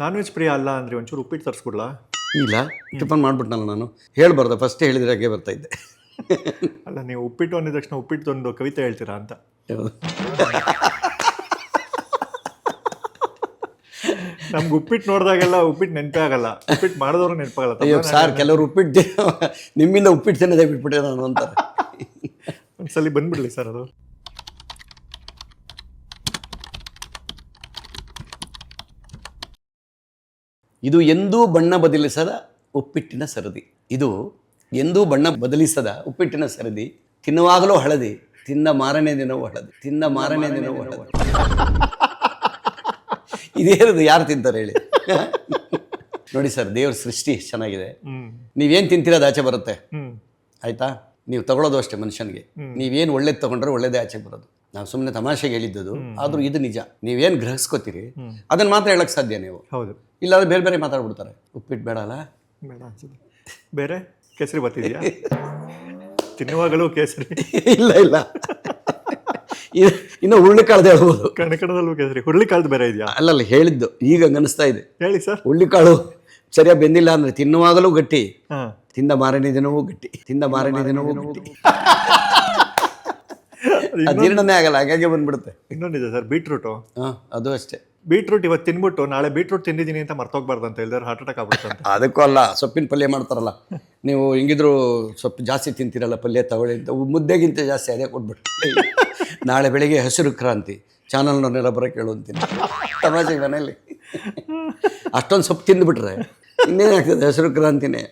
Non veg ಪ್ರಿಯ ಅಲ್ಲ ಅಂದರೆ ಒಂಚೂರು ಉಪ್ಪಿಟ್ಟು ತರಿಸ್ಬಿಡ್ಲಾ? ಇಲ್ಲ ಟಿಫನ್ ಮಾಡ್ಬಿಟ್ನಲ್ಲ ನಾನು, ಹೇಳ್ಬಾರ್ದು ಫಸ್ಟ್ ಹೇಳಿದ್ರೆ ಹಾಗೆ ಬರ್ತಾ ಇದ್ದೆ. ಅಲ್ಲ, ನೀವು ಉಪ್ಪಿಟ್ಟು ಅಂದಿದ ತಕ್ಷಣ ಉಪ್ಪಿಟ್ಟೊಂದು ಕವಿತೆ ಹೇಳ್ತೀರಾ ಅಂತ. ಯಾವುದು? ನಮ್ಗೆ ಉಪ್ಪಿಟ್ಟು ನೋಡಿದಾಗೆಲ್ಲ ಉಪ್ಪಿಟ್ಟು ನೆನಪೇ ಆಗಲ್ಲ, ಉಪ್ಪಿಟ್ಟು ಮಾಡಿದವರು ನೆನಪಾಗಲ್ಲ. ಅಯ್ಯೋ ಸಾರ್, ಕೆಲವರು ಉಪ್ಪಿಟ್ಟು ನಿಮ್ಮಿಂದ ಉಪ್ಪಿಟ್ಟು ತಿನ್ನೋದೇ ಬಿಟ್ಬಿಟ್ಟೆ ನಾನು ಅಂತಾರೆ. ಒಂದ್ಸಲಿ ಬಂದ್ಬಿಡ್ಲಿ ಸರ್ ಅದು. ಇದು ಎಂದೂ ಬಣ್ಣ ಬದಲಿಸದ ಉಪ್ಪಿಟ್ಟಿನ ಸರದಿ. ಇದು ಎಂದೂ ಬಣ್ಣ ಬದಲಿಸದ ಉಪ್ಪಿಟ್ಟಿನ ಸರದಿ. ತಿನ್ನುವಾಗಲೂ ಹಳದಿ, ತಿಂದ ಮಾರನೇ ದಿನವೂ ಹಳದಿ, ತಿಂದ ಮಾರನೇ ದಿನವೂ ಹಳದಿ. ಇದೇನದು, ಯಾರು ತಿಂತಾರೆ ಹೇಳಿ? ನೋಡಿ ಸರ್, ದೇವ್ರ ಸೃಷ್ಟಿ ಚೆನ್ನಾಗಿದೆ. ನೀವೇನು ತಿಂತೀರೋದು ಆಚೆ ಬರುತ್ತೆ, ಆಯ್ತಾ? ನೀವು ತಗೊಳ್ಳೋದು ಅಷ್ಟೇ ಮನುಷ್ಯನಿಗೆ. ನೀವೇನು ಒಳ್ಳೇದು ತಗೊಂಡ್ರೆ ಒಳ್ಳೇದೇ ಆಚೆ ಬರೋದು. ನಾವು ಸುಮ್ಮನೆ ತಮಾಷೆಗೆ ಹೇಳಿದ್ದದು, ಆದರೂ ಇದು ನಿಜ. ನೀವೇನು ಗ್ರಹಿಸ್ಕೋತೀರಿ ಅದನ್ನು ಮಾತ್ರ ಹೇಳಕ್ಕೆ ಸಾಧ್ಯ ನೀವು. ಹೌದು, ಇಲ್ಲಾಂದ್ರೆ ಬೇರೆ ಬೇರೆ ಮಾತಾಡ್ಬಿಡ್ತಾರೆ. ಉಪ್ಪಿಟ್ಟು ಬೇಡ ಅಲ್ಲ, ಬೇಡ ಅನ್ಸುತ್ತೆ. ಬೇರೆ ಕೇಸರಿ ಬರ್ತಿದ್ಯಾ? ತಿನ್ನುವಾಗಲೂ ಕೇಸರಿ? ಇಲ್ಲ ಇಲ್ಲ, ಇನ್ನು ಹುಳ್ಳಿಕಾಳ್ದು ಹೇಳ್ಬೋದು. ಕಣಕಣದಲ್ಲೂ ಕೇಸರಿ, ಹುರುಳಿಕಾಳ್ದು ಬೇರೆ ಇದೆಯಾ? ಅಲ್ಲಲ್ಲ, ಹೇಳಿದ್ದು ಈಗ ಅನಿಸ್ತಾ ಇದೆ. ಹೇಳಿ ಸರ್. ಹುಳ್ಳಿಕಾಳು ಸರಿಯಾಗಿ ಬೆಂದಿಲ್ಲ ಅಂದ್ರೆ ತಿನ್ನುವಾಗಲೂ ಗಟ್ಟಿ, ತಿಂದ ಮಾರನೇ ದಿನವೂ ಗಟ್ಟಿ, ತಿಂದ ಮಾರನೇ ದಿನವೂ ಗಟ್ಟಿ. ಜೀರ್ಣನೇ ಆಗಲ್ಲ, ಹಾಗಾಗಿ ಬಂದ್ಬಿಡುತ್ತೆ. ಇನ್ನೊಂದಿದೆ ಸರ್, ಬೀಟ್ರೂಟು. ಅದು ಅಷ್ಟೇ. ಬೀಟ್ರೂಟ್ ಇವತ್ತು ತಿನ್ಬಿಟ್ಟು ನಾಳೆ ಬೀಟ್ರೂಟ್ ತಿಂದಿದ್ದೀನಿ ಅಂತ ಮರ್ತೋಗ್ಬಾರ್ದು ಅಂತ ಹೇಳಿದ್ರೆ ಹಾರ್ಟ್ ಅಟ್ಯಾಕ್ ಆಗ್ಬಿಡುತ್ತೆ ಅಂತ. ಅದಕ್ಕೂ ಅಲ್ಲ, ಸೊಪ್ಪಿನ ಪಲ್ಯ ಮಾಡ್ತಾರಲ್ಲ, ನೀವು ಹಿಂಗಿದ್ರು ಸೊಪ್ಪು ಜಾಸ್ತಿ ತಿಂತೀರಲ್ಲ, ಪಲ್ಯ ತಗೊಳ್ಳಿ ಅಂತ ಮುದ್ದೆಗಿಂತ ಜಾಸ್ತಿ ಅದೇ ಕೊಟ್ಬಿಟ್ಟು ನಾಳೆ ಬೆಳಿಗ್ಗೆ ಹಸಿರು ಕ್ರಾಂತಿ ಚಾನಲ್ನವನ್ನೆಲ್ಲ ಬರೋಕೆ ಕೇಳು ಅಂತೀನಿ ತಮಾಷೆಗೆ ಮನೇಲಿ. ಅಷ್ಟೊಂದು ಸೊಪ್ಪು ತಿಂದುಬಿಟ್ರೆ ಇನ್ನೇನಾಗ್ತದೆ, ಹಸಿರು ಕ್ರಾಂತಿನೇ.